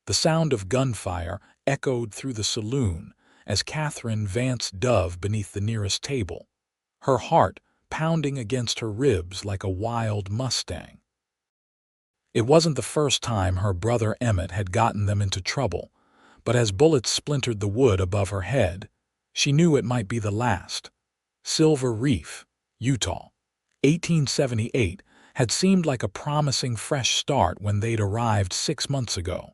The sound of gunfire echoed through the saloon as Katherine Vance dove beneath the nearest table, her heart pounding against her ribs like a wild mustang. It wasn't the first time her brother Emmett had gotten them into trouble, but as bullets splintered the wood above her head, she knew it might be the last. Silver Reef, Utah, 1878, had seemed like a promising fresh start when they'd arrived 6 months ago.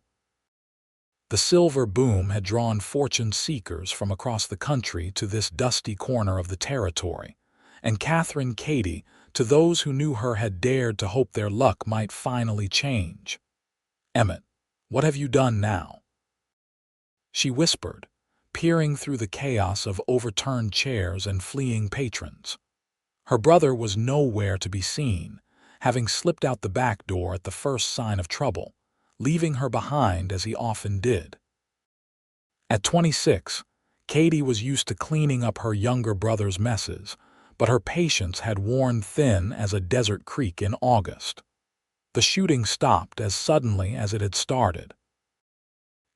The silver boom had drawn fortune seekers from across the country to this dusty corner of the territory, and Catherine Katy, to those who knew her, had dared to hope their luck might finally change. "Emmett, what have you done now?" she whispered, peering through the chaos of overturned chairs and fleeing patrons. Her brother was nowhere to be seen, having slipped out the back door at the first sign of trouble, leaving her behind as he often did. At 26, Katy was used to cleaning up her younger brother's messes, but her patience had worn thin as a desert creek in August. The shooting stopped as suddenly as it had started.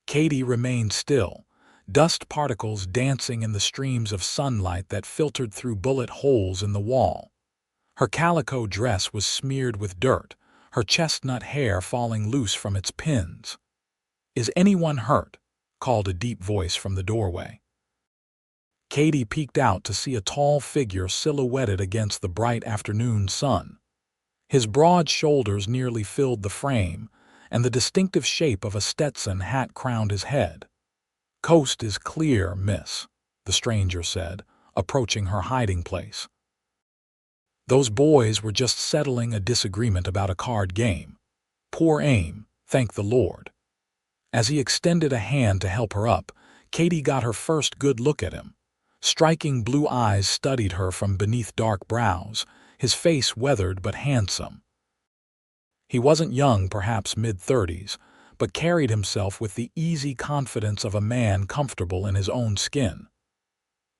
Katy remained still, dust particles dancing in the streams of sunlight that filtered through bullet holes in the wall. Her calico dress was smeared with dirt, her chestnut hair falling loose from its pins. "Is anyone hurt?" called a deep voice from the doorway. Katy peeked out to see a tall figure silhouetted against the bright afternoon sun. His broad shoulders nearly filled the frame, and the distinctive shape of a Stetson hat crowned his head. "Coast is clear, miss," the stranger said, approaching her hiding place. "Those boys were just settling a disagreement about a card game. Poor aim, thank the Lord." As he extended a hand to help her up, Katy got her first good look at him. Striking blue eyes studied her from beneath dark brows, his face weathered but handsome. He wasn't young, perhaps mid-30s, but carried himself with the easy confidence of a man comfortable in his own skin.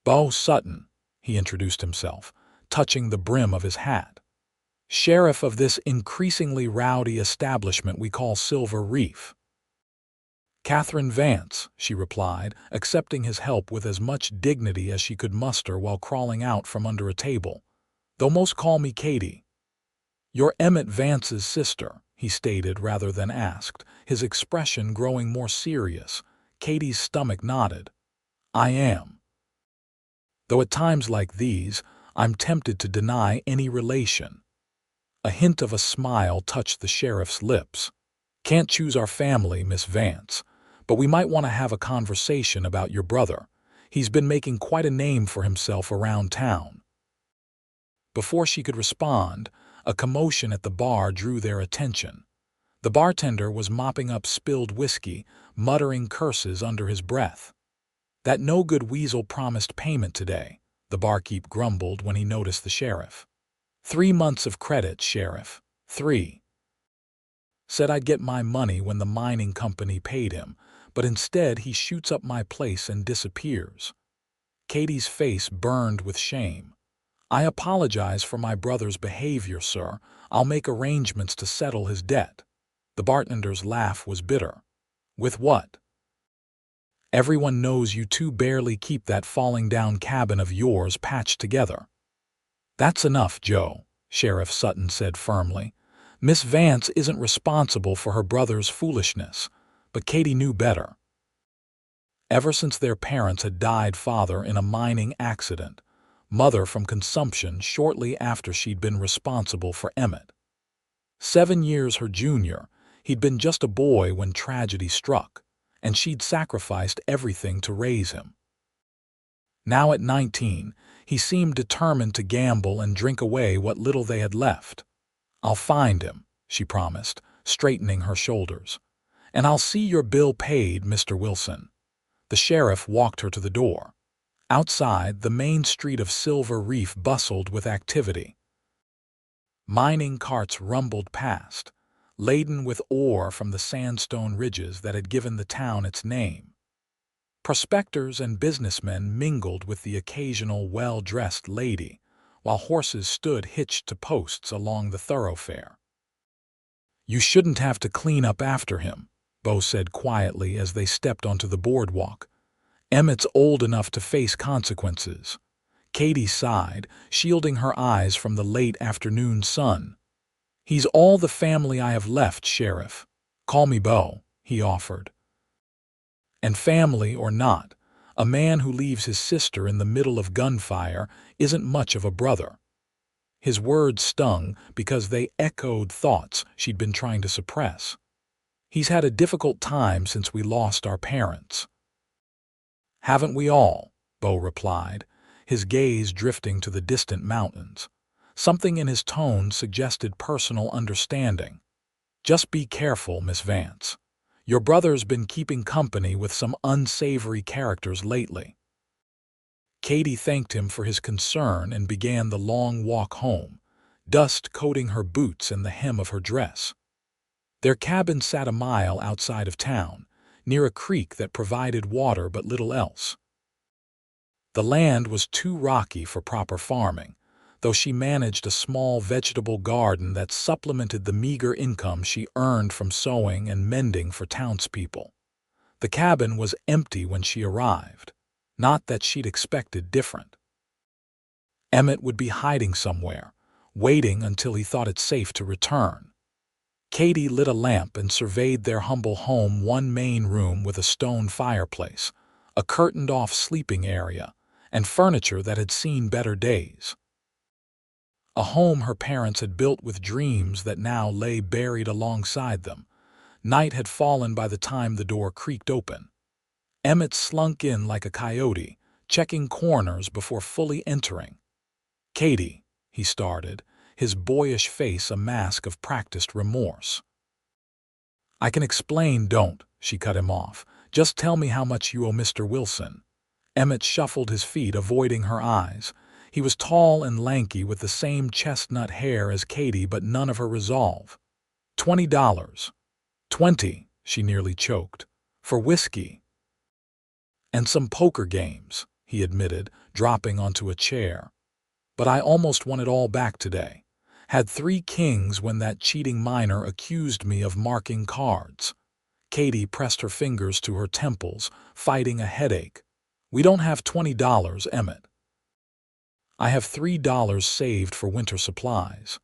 "Beau Sutton," he introduced himself, touching the brim of his hat. "Sheriff of this increasingly rowdy establishment we call Silver Reef." "Katherine Vance," she replied, accepting his help with as much dignity as she could muster while crawling out from under a table. "They'll most call me Katy." "You're Emmett Vance's sister," he stated rather than asked, his expression growing more serious. Katy's stomach nodded. "I am. Though at times like these, I'm tempted to deny any relation." A hint of a smile touched the sheriff's lips. "Can't choose our family, Miss Vance, but we might want to have a conversation about your brother. He's been making quite a name for himself around town." Before she could respond, a commotion at the bar drew their attention. The bartender was mopping up spilled whiskey, muttering curses under his breath. "That no-good weasel promised payment today," the barkeep grumbled when he noticed the sheriff. 3 months of credit, Sheriff. 3. Said I'd get my money when the mining company paid him, but instead he shoots up my place and disappears." Katy's face burned with shame. "I apologize for my brother's behavior, sir. I'll make arrangements to settle his debt." The bartender's laugh was bitter. "With what?" "Everyone knows you two barely keep that falling-down cabin of yours patched together." "That's enough, Joe," Sheriff Sutton said firmly. "Miss Vance isn't responsible for her brother's foolishness." But Katy knew better. Ever since their parents had died, father in a mining accident, mother from consumption shortly after she'd been responsible for Emmett. 7 years her junior, he'd been just a boy when tragedy struck, and she'd sacrificed everything to raise him. Now at 19, he seemed determined to gamble and drink away what little they had left. "I'll find him," she promised, straightening her shoulders. "And I'll see your bill paid, Mr. Wilson." The sheriff walked her to the door. Outside, the main street of Silver Reef bustled with activity. Mining carts rumbled past, laden with ore from the sandstone ridges that had given the town its name. Prospectors and businessmen mingled with the occasional well-dressed lady, while horses stood hitched to posts along the thoroughfare. "You shouldn't have to clean up after him," Beau said quietly as they stepped onto the boardwalk. Emmett's old enough to face consequences. Katie sighed, shielding her eyes from the late afternoon sun. He's all the family I have left, Sheriff. Call me Beau, he offered. And family or not, a man who leaves his sister in the middle of gunfire isn't much of a brother. His words stung because they echoed thoughts she'd been trying to suppress. He's had a difficult time since we lost our parents. Haven't we all? Beau replied, his gaze drifting to the distant mountains. Something in his tone suggested personal understanding. Just be careful, Miss Vance. Your brother's been keeping company with some unsavory characters lately. Katie thanked him for his concern and began the long walk home, dust coating her boots and the hem of her dress. Their cabin sat a mile outside of town, near a creek that provided water but little else. The land was too rocky for proper farming, though she managed a small vegetable garden that supplemented the meager income she earned from sewing and mending for townspeople. The cabin was empty when she arrived, not that she'd expected different. Emmett would be hiding somewhere, waiting until he thought it safe to return. Katie lit a lamp and surveyed their humble home, one main room with a stone fireplace, a curtained-off sleeping area, and furniture that had seen better days. A home her parents had built with dreams that now lay buried alongside them. Night had fallen by the time the door creaked open. Emmett slunk in like a coyote, checking corners before fully entering. "Katie," he started, his boyish face a mask of practiced remorse. "I can explain, don't," she cut him off. "Just tell me how much you owe Mr. Wilson." Emmett shuffled his feet, avoiding her eyes. He was tall and lanky with the same chestnut hair as Katie, but none of her resolve. $20. 20, she nearly choked. For whiskey. And some poker games, he admitted, dropping onto a chair. But I almost won it all back today. Had 3 kings when that cheating miner accused me of marking cards. Katie pressed her fingers to her temples, fighting a headache. We don't have $20, Emmett. I have $3 saved for winter supplies.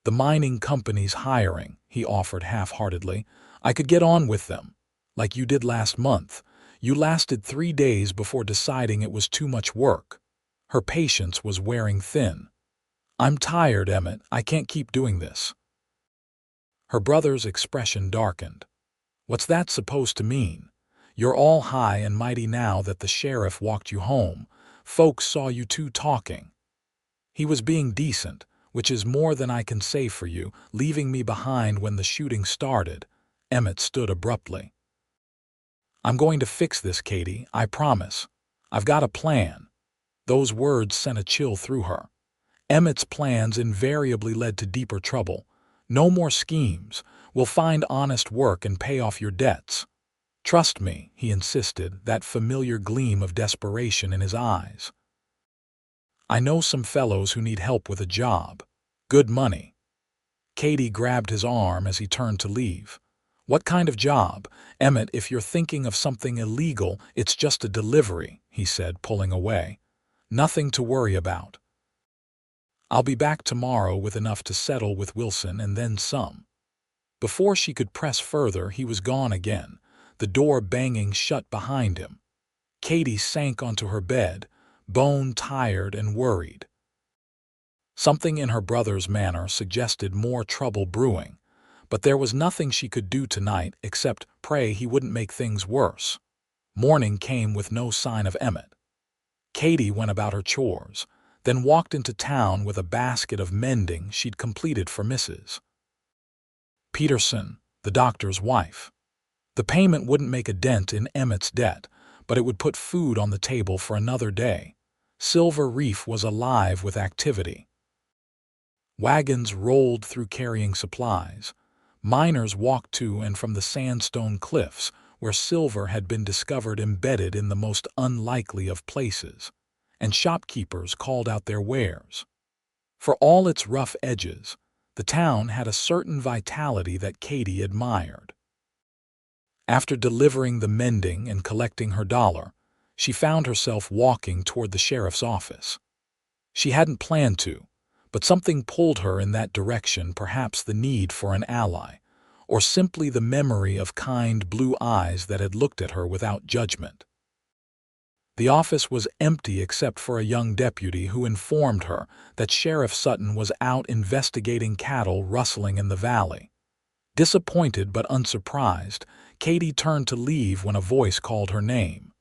The mining company's hiring, he offered half-heartedly. I could get on with them, like you did last month. You lasted 3 days before deciding it was too much work. Her patience was wearing thin. I'm tired, Emmett. I can't keep doing this. Her brother's expression darkened. What's that supposed to mean? You're all high and mighty now that the sheriff walked you home. Folks saw you two talking. He was being decent, which is more than I can say for you, leaving me behind when the shooting started. Emmett stood abruptly. I'm going to fix this, Katie, I promise. I've got a plan. Those words sent a chill through her. Emmett's plans invariably led to deeper trouble. No more schemes. We'll find honest work and pay off your debts. Trust me, he insisted, that familiar gleam of desperation in his eyes. I know some fellows who need help with a job. Good money. Katie grabbed his arm as he turned to leave. What kind of job? Emmett, if you're thinking of something illegal, it's just a delivery, he said, pulling away. Nothing to worry about. I'll be back tomorrow with enough to settle with Wilson and then some. Before she could press further, he was gone again, the door banging shut behind him. Katie sank onto her bed, bone-tired and worried. Something in her brother's manner suggested more trouble brewing, but there was nothing she could do tonight except pray he wouldn't make things worse. Morning came with no sign of Emmett. Katie went about her chores, then walked into town with a basket of mending she'd completed for Mrs. Peterson, the doctor's wife. The payment wouldn't make a dent in Emmett's debt, but it would put food on the table for another day. Silver Reef was alive with activity. Wagons rolled through carrying supplies. Miners walked to and from the sandstone cliffs where silver had been discovered embedded in the most unlikely of places, and shopkeepers called out their wares. For all its rough edges, the town had a certain vitality that Katie admired. After delivering the mending and collecting her dollar, she found herself walking toward the sheriff's office. She hadn't planned to, but something pulled her in that direction, perhaps the need for an ally, or simply the memory of kind blue eyes that had looked at her without judgment. The office was empty except for a young deputy who informed her that Sheriff Sutton was out investigating cattle rustling in the valley. Disappointed but unsurprised, Katie turned to leave when a voice called her name.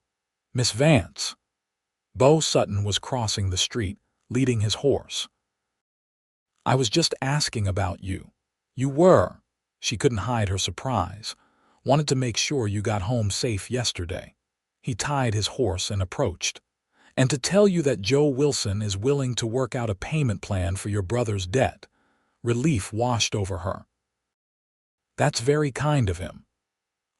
"Miss Vance." Beau Sutton was crossing the street, leading his horse. "I was just asking about you." "You were?" She couldn't hide her surprise. "Wanted to make sure you got home safe yesterday." He tied his horse and approached. "And to tell you that Joe Wilson is willing to work out a payment plan for your brother's debt." Relief washed over her. "That's very kind of him."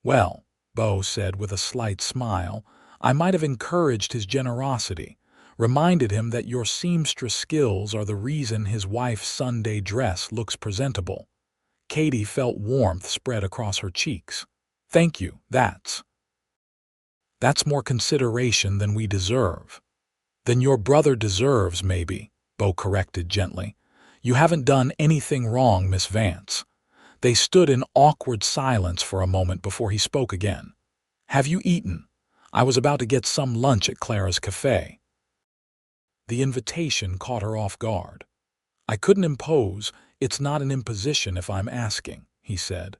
"Well," Beau said with a slight smile, "I might have encouraged his generosity, reminded him that your seamstress skills are the reason his wife's Sunday dress looks presentable." Katie felt warmth spread across her cheeks. "Thank you, that's more consideration than we deserve." "Than your brother deserves, maybe," Beau corrected gently. "You haven't done anything wrong, Miss Vance." They stood in awkward silence for a moment before he spoke again. "Have you eaten? I was about to get some lunch at Clara's cafe." The invitation caught her off guard. "I couldn't impose. It's not an imposition if I'm asking," he said.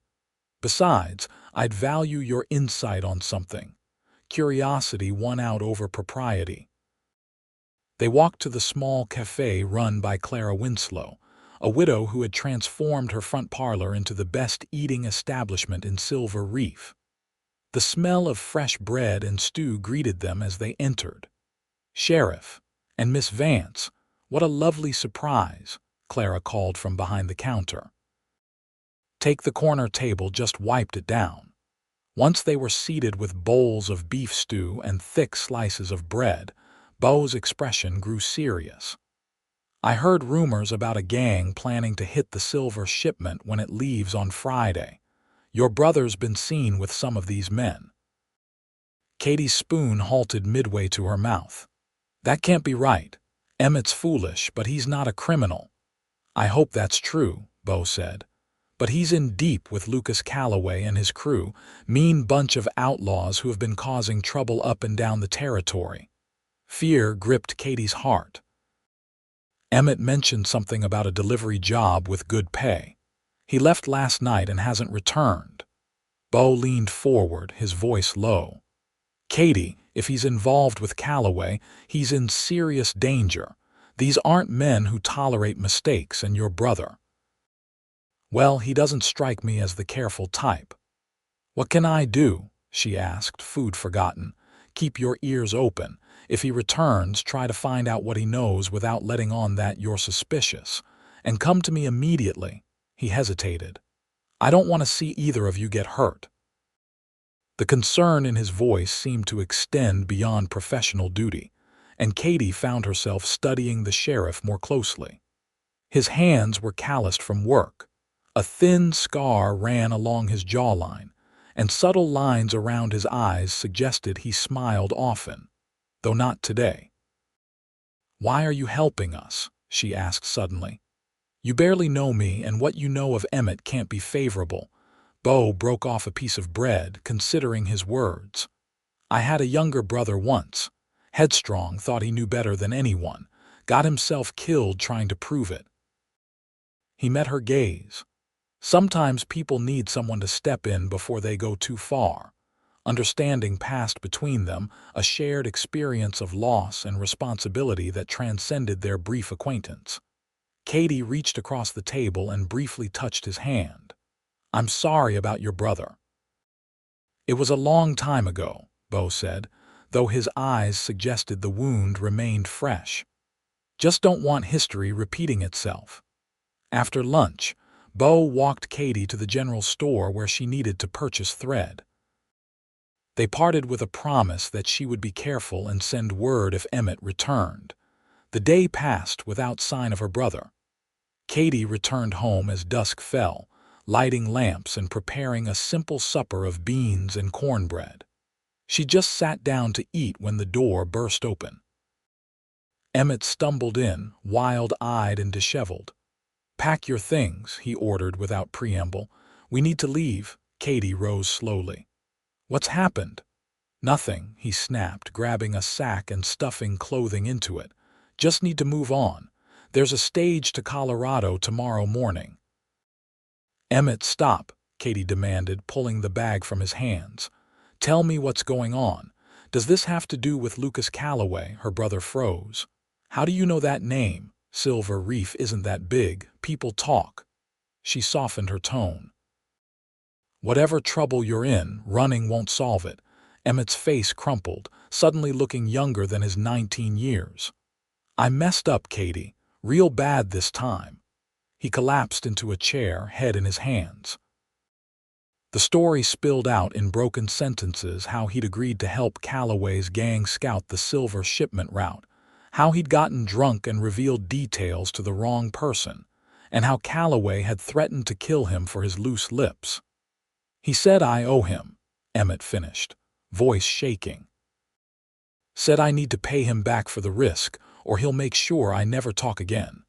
"Besides, I'd value your insight on something." Curiosity won out over propriety. They walked to the small cafe run by Clara Winslow, a widow who had transformed her front parlor into the best eating establishment in Silver Reef. The smell of fresh bread and stew greeted them as they entered. "Sheriff and Miss Vance, what a lovely surprise," Clara called from behind the counter. "Take the corner table, just wiped it down." Once they were seated with bowls of beef stew and thick slices of bread, Beau's expression grew serious. "I heard rumors about a gang planning to hit the silver shipment when it leaves on Friday. Your brother's been seen with some of these men." Katie's spoon halted midway to her mouth. "That can't be right. Emmett's foolish, but he's not a criminal." "I hope that's true," Beau said. "But he's in deep with Lucas Calloway and his crew, mean bunch of outlaws who have been causing trouble up and down the territory." Fear gripped Katie's heart. "Emmett mentioned something about a delivery job with good pay. He left last night and hasn't returned." Beau leaned forward, his voice low. "Katie, if he's involved with Calloway, he's in serious danger. These aren't men who tolerate mistakes, and your brother—" "Well, he doesn't strike me as the careful type." "What can I do?" she asked, food forgotten. "Keep your ears open. If he returns, try to find out what he knows without letting on that you're suspicious. And come to me immediately." He hesitated. "I don't want to see either of you get hurt." The concern in his voice seemed to extend beyond professional duty, and Katie found herself studying the sheriff more closely. His hands were calloused from work. A thin scar ran along his jawline, and subtle lines around his eyes suggested he smiled often, though not today. "Why are you helping us?" she asked suddenly. "You barely know me, and what you know of Emmett can't be favorable." Beau broke off a piece of bread, considering his words. "I had a younger brother once. Headstrong, thought he knew better than anyone. Got himself killed trying to prove it." He met her gaze. "Sometimes people need someone to step in before they go too far." Understanding passed between them, a shared experience of loss and responsibility that transcended their brief acquaintance. Katie reached across the table and briefly touched his hand. "I'm sorry about your brother." "It was a long time ago," Beau said, though his eyes suggested the wound remained fresh. "Just don't want history repeating itself." After lunch, Beau walked Katie to the general store where she needed to purchase thread. They parted with a promise that she would be careful and send word if Emmett returned. The day passed without sign of her brother. Katie returned home as dusk fell, lighting lamps and preparing a simple supper of beans and cornbread. She just sat down to eat when the door burst open. Emmett stumbled in, wild-eyed and disheveled. "Pack your things," he ordered without preamble. "We need to leave." Katie rose slowly. "What's happened?" "Nothing," he snapped, grabbing a sack and stuffing clothing into it. "Just need to move on. There's a stage to Colorado tomorrow morning." "Emmett, stop," Katie demanded, pulling the bag from his hands. "Tell me what's going on. Does this have to do with Lucas Calloway?" Her brother froze. "How do you know that name? Silver Reef isn't that big. People talk." She softened her tone. "Whatever trouble you're in, running won't solve it." Emmett's face crumpled, suddenly looking younger than his 19 years. "I messed up, Katie. Real bad this time." He collapsed into a chair, head in his hands. The story spilled out in broken sentences: how he'd agreed to help Calloway's gang scout the silver shipment route, how he'd gotten drunk and revealed details to the wrong person, and how Calloway had threatened to kill him for his loose lips. "He said I owe him," Emmett finished, voice shaking. "Said I need to pay him back for the risk, or he'll make sure I never talk again."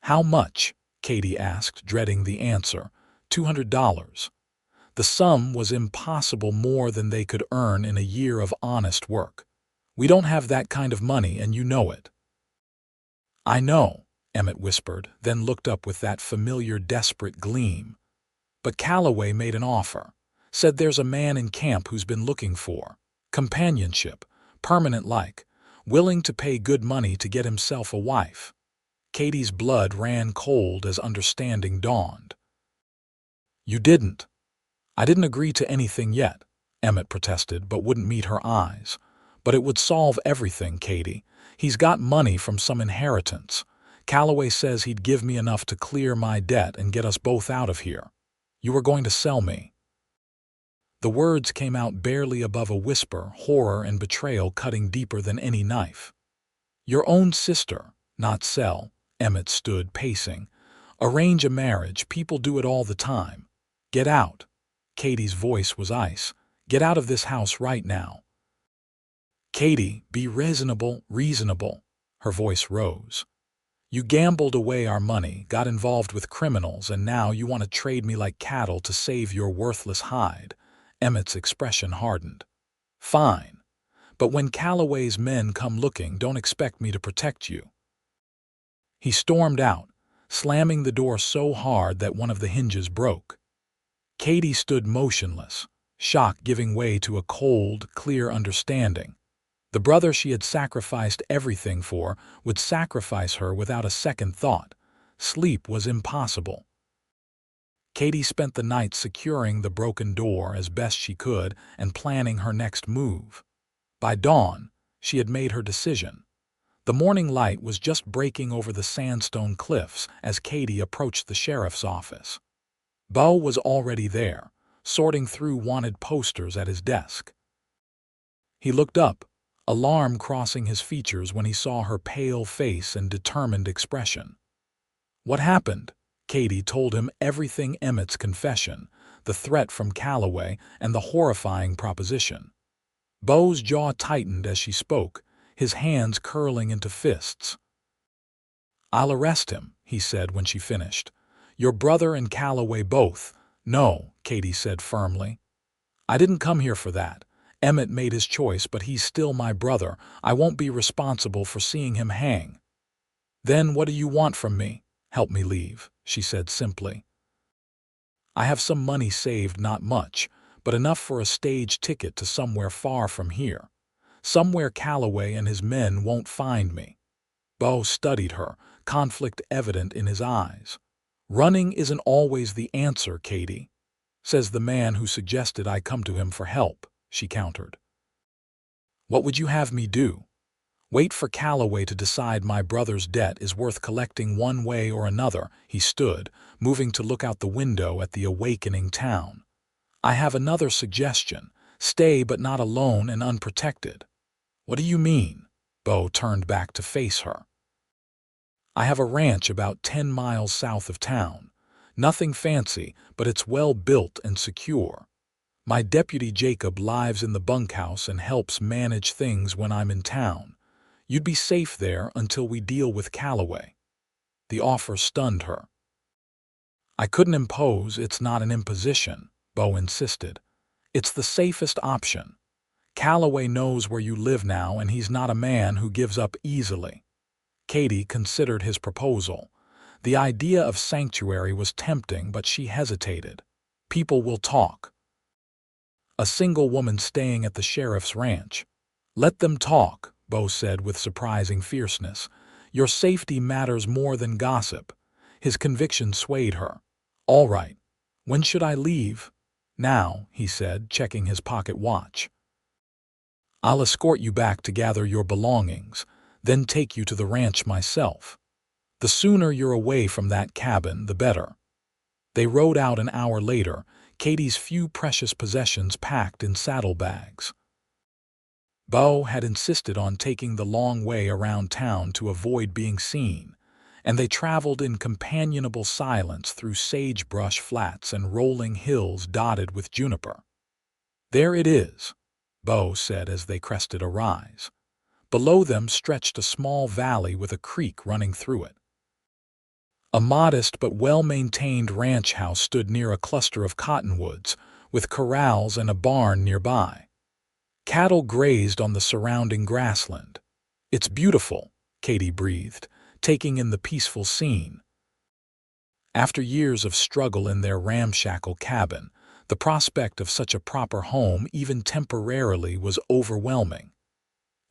"How much?" Katie asked, dreading the answer. $200. The sum was impossible more than they could earn in a year of honest work. "We don't have that kind of money, and you know it." "I know," Emmett whispered, then looked up with that familiar desperate gleam. "But Calloway made an offer. Said there's a man in camp who's been looking for companionship, permanent willing to pay good money to get himself a wife." Katie's blood ran cold as understanding dawned. "You didn't." "I didn't agree to anything yet," Emmett protested, but wouldn't meet her eyes. "But it would solve everything, Katie. He's got money from some inheritance. Calloway says he'd give me enough to clear my debt and get us both out of here. You were going to sell me." The words came out barely above a whisper, horror and betrayal cutting deeper than any knife. "Your own sister, not sell." Emmett stood, pacing. "Arrange a marriage. People do it all the time. Get out." Katie's voice was ice. "Get out of this house right now." "Katie, be reasonable." Her voice rose. "You gambled away our money, got involved with criminals, and now you want to trade me like cattle to save your worthless hide." Emmett's expression hardened. "Fine. But when Calloway's men come looking, don't expect me to protect you." He stormed out, slamming the door so hard that one of the hinges broke. Katie stood motionless, shock giving way to a cold, clear understanding. The brother she had sacrificed everything for would sacrifice her without a second thought. Sleep was impossible. Katie spent the night securing the broken door as best she could and planning her next move. By dawn, she had made her decision. The morning light was just breaking over the sandstone cliffs as Katie approached the sheriff's office. Beau was already there, sorting through wanted posters at his desk. He looked up, alarm crossing his features when he saw her pale face and determined expression. "What happened?" Katie told him everything: Emmett's confession, the threat from Calloway, and the horrifying proposition. Beau's jaw tightened as she spoke, his hands curling into fists. "I'll arrest him," he said when she finished. "Your brother and Calloway both." "No," Katie said firmly. "I didn't come here for that. Emmett made his choice, but he's still my brother. I won't be responsible for seeing him hang." "Then what do you want from me?" "Help me leave," she said simply. "I have some money saved, not much, but enough for a stage ticket to somewhere far from here. Somewhere Calloway and his men won't find me." Beau studied her, conflict evident in his eyes. "Running isn't always the answer, Katie," says the man who suggested I come to him for help, she countered. "What would you have me do? Wait for Calloway to decide my brother's debt is worth collecting one way or another?" He stood, moving to look out the window at the awakening town. "I have another suggestion. Stay, but not alone and unprotected." "What do you mean?" Beau turned back to face her. "I have a ranch about 10 miles south of town. Nothing fancy, but it's well built and secure. My deputy Jacob lives in the bunkhouse and helps manage things when I'm in town. You'd be safe there until we deal with Calloway." The offer stunned her. "I couldn't impose, it's not an imposition," Beau insisted. "It's the safest option. Calloway knows where you live now, and he's not a man who gives up easily." Katie considered his proposal. The idea of sanctuary was tempting, but she hesitated. People will talk. A single woman staying at the sheriff's ranch. "Let them talk," Beau said with surprising fierceness. "Your safety matters more than gossip." His conviction swayed her. "All right. When should I leave?" "Now," he said, checking his pocket watch. "I'll escort you back to gather your belongings, then take you to the ranch myself. The sooner you're away from that cabin, the better." They rode out an hour later, Katie's few precious possessions packed in saddlebags. Beau had insisted on taking the long way around town to avoid being seen, and they traveled in companionable silence through sagebrush flats and rolling hills dotted with juniper. "There it is," Beau said as they crested a rise. Below them stretched a small valley with a creek running through it. A modest but well-maintained ranch house stood near a cluster of cottonwoods, with corrals and a barn nearby. Cattle grazed on the surrounding grassland. "It's beautiful," Katie breathed, taking in the peaceful scene. After years of struggle in their ramshackle cabin, the prospect of such a proper home, even temporarily, was overwhelming.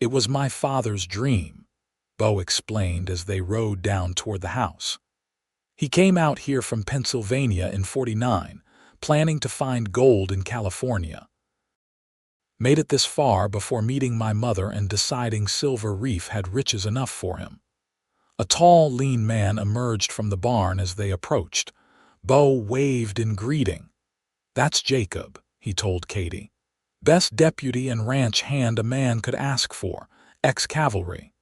"It was my father's dream," Beau explained as they rode down toward the house. "He came out here from Pennsylvania in '49, planning to find gold in California. Made it this far before meeting my mother and deciding Silver Reef had riches enough for him." A tall, lean man emerged from the barn as they approached. Beau waved in greeting. "That's Jacob," he told Katie. "Best deputy and ranch hand a man could ask for, ex-cavalry.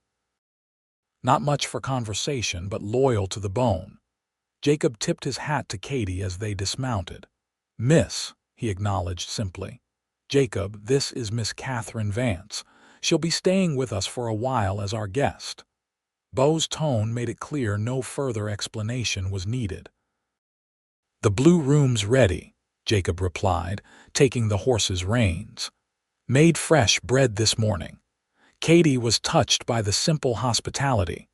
Not much for conversation, but loyal to the bone." Jacob tipped his hat to Katie as they dismounted. "Miss," he acknowledged simply. "Jacob, this is Miss Katherine Vance. She'll be staying with us for a while as our guest." Beau's tone made it clear no further explanation was needed. "The blue room's ready," Jacob replied, taking the horse's reins. "Made fresh bread this morning." Katie was touched by the simple hospitality.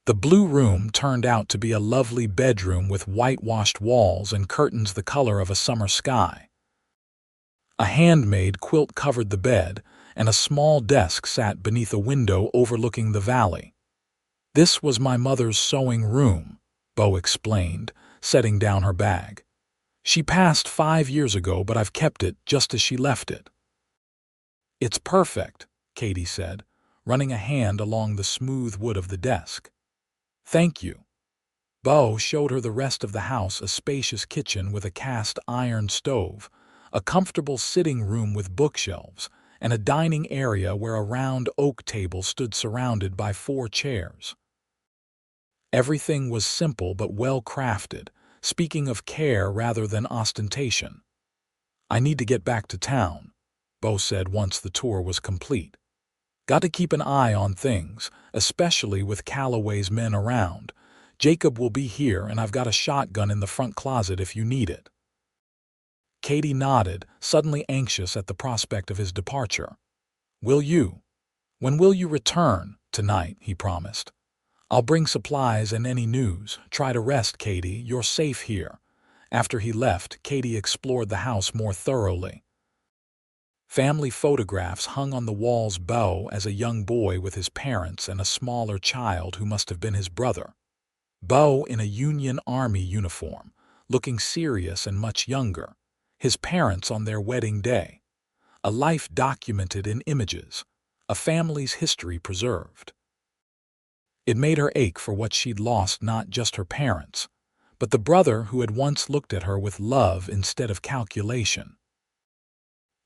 The blue room turned out to be a lovely bedroom with whitewashed walls and curtains the color of a summer sky. A handmade quilt covered the bed, and a small desk sat beneath a window overlooking the valley. "This was my mother's sewing room," Beau explained, setting down her bag. "She passed 5 years ago, but I've kept it just as she left it." "It's perfect," Katie said, running a hand along the smooth wood of the desk. "Thank you." Beau showed her the rest of the house, a spacious kitchen with a cast-iron stove, a comfortable sitting room with bookshelves, and a dining area where a round oak table stood surrounded by 4 chairs. Everything was simple but well-crafted, speaking of care rather than ostentation. "I need to get back to town," Beau said once the tour was complete. "Got to keep an eye on things, especially with Calloway's men around. Jacob will be here, and I've got a shotgun in the front closet if you need it." Katie nodded, suddenly anxious at the prospect of his departure. "Will you? When will you return?" "Tonight," he promised. "I'll bring supplies and any news. Try to rest, Katie. You're safe here." After he left, Katie explored the house more thoroughly. Family photographs hung on the walls. Beau as a young boy with his parents and a smaller child who must have been his brother. Beau in a Union Army uniform, looking serious and much younger. His parents on their wedding day. A life documented in images. A family's history preserved. It made her ache for what she'd lost, not just her parents, but the brother who had once looked at her with love instead of calculation.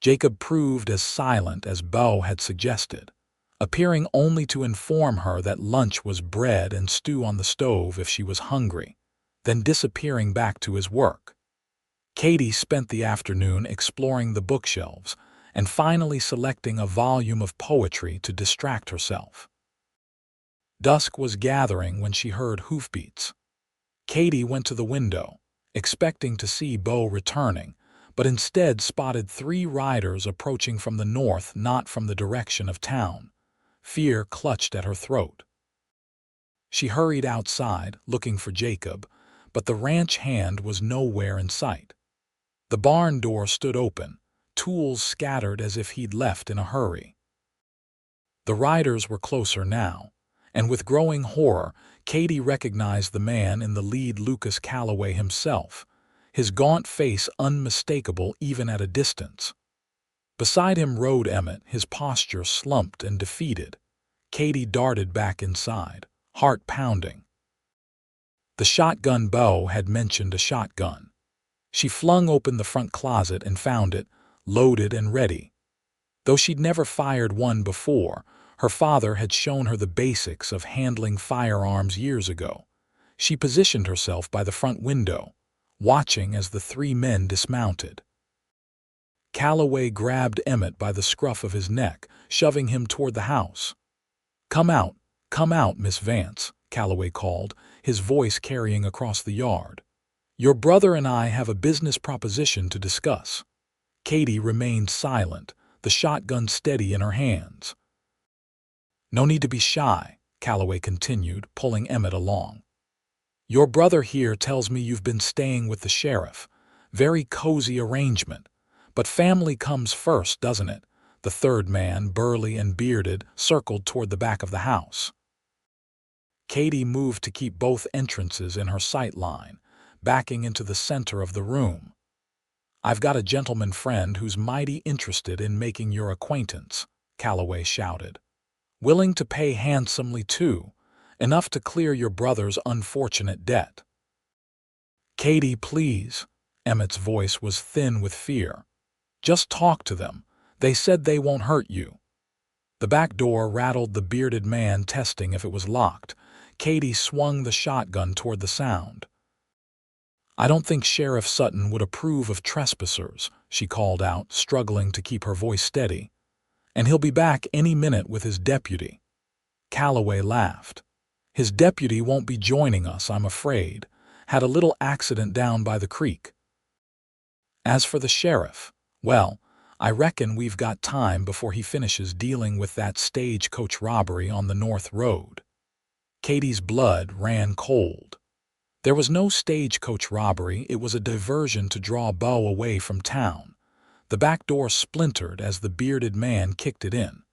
Jacob proved as silent as Beau had suggested, appearing only to inform her that lunch was bread and stew on the stove if she was hungry. then disappearing back to his work. Katie spent the afternoon exploring the bookshelves and finally selecting a volume of poetry to distract herself. Dusk was gathering when she heard hoofbeats. Katie went to the window, expecting to see Beau returning, but instead spotted 3 riders approaching from the north, not from the direction of town. Fear clutched at her throat. She hurried outside, looking for Jacob, but the ranch hand was nowhere in sight. The barn door stood open, tools scattered as if he'd left in a hurry. The riders were closer now, and with growing horror, Katie recognized the man in the lead, Lucas Calloway himself, his gaunt face unmistakable even at a distance. Beside him rode Emmett, his posture slumped and defeated. Katie darted back inside, heart pounding. The shotgun. Beau had mentioned a shotgun. She flung open the front closet and found it, loaded and ready. Though she'd never fired one before, her father had shown her the basics of handling firearms years ago. She positioned herself by the front window, watching as the 3 men dismounted. Calloway grabbed Emmett by the scruff of his neck, shoving him toward the house. Come out, Miss Vance," Calloway called, his voice carrying across the yard. "Your brother and I have a business proposition to discuss." Katie remained silent, the shotgun steady in her hands. "No need to be shy," Calloway continued, pulling Emmett along. "Your brother here tells me you've been staying with the sheriff. Very cozy arrangement. But family comes first, doesn't it?" The 3rd man, burly and bearded, circled toward the back of the house. Katie moved to keep both entrances in her sight line, backing into the center of the room. "I've got a gentleman friend who's mighty interested in making your acquaintance," Calloway shouted. "Willing to pay handsomely, too, enough to clear your brother's unfortunate debt." "Katie, please." Emmett's voice was thin with fear. "Just talk to them. They said they won't hurt you." The back door rattled, the bearded man testing if it was locked. Katie swung the shotgun toward the sound. "I don't think Sheriff Sutton would approve of trespassers," she called out, struggling to keep her voice steady. "And he'll be back any minute with his deputy." Calloway laughed. "His deputy won't be joining us, I'm afraid. Had a little accident down by the creek. As for the sheriff, well, I reckon we've got time before he finishes dealing with that stagecoach robbery on the North Road." Katie's blood ran cold. There was no stagecoach robbery, it was a diversion to draw Beau away from town. The back door splintered as the bearded man kicked it in.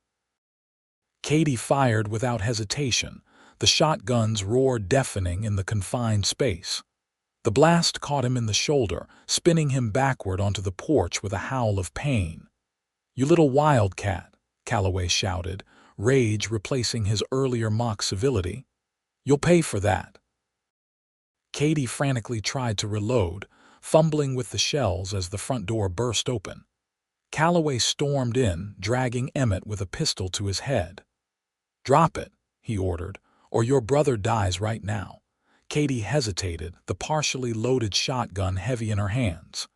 Katie fired without hesitation. The shotgun's roar deafening in the confined space. The blast caught him in the shoulder, spinning him backward onto the porch with a howl of pain. "You little wildcat," Calloway shouted, rage replacing his earlier mock civility. "You'll pay for that." Katie frantically tried to reload, fumbling with the shells as the front door burst open. Calloway stormed in, dragging Emmett with a pistol to his head. "Drop it," he ordered, "or your brother dies right now." Katie hesitated, the partially loaded shotgun heavy in her hands.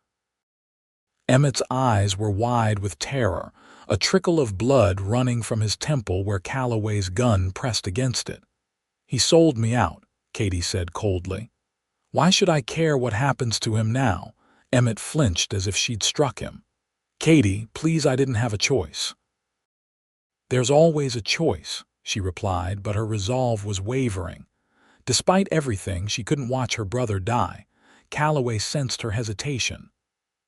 Emmett's eyes were wide with terror, a trickle of blood running from his temple where Calloway's gun pressed against it. "He sold me out," Katie said coldly. "Why should I care what happens to him now?" Emmett flinched as if she'd struck him. "Katie, please, I didn't have a choice." "There's always a choice," she replied, but her resolve was wavering. Despite everything, she couldn't watch her brother die. Calloway sensed her hesitation.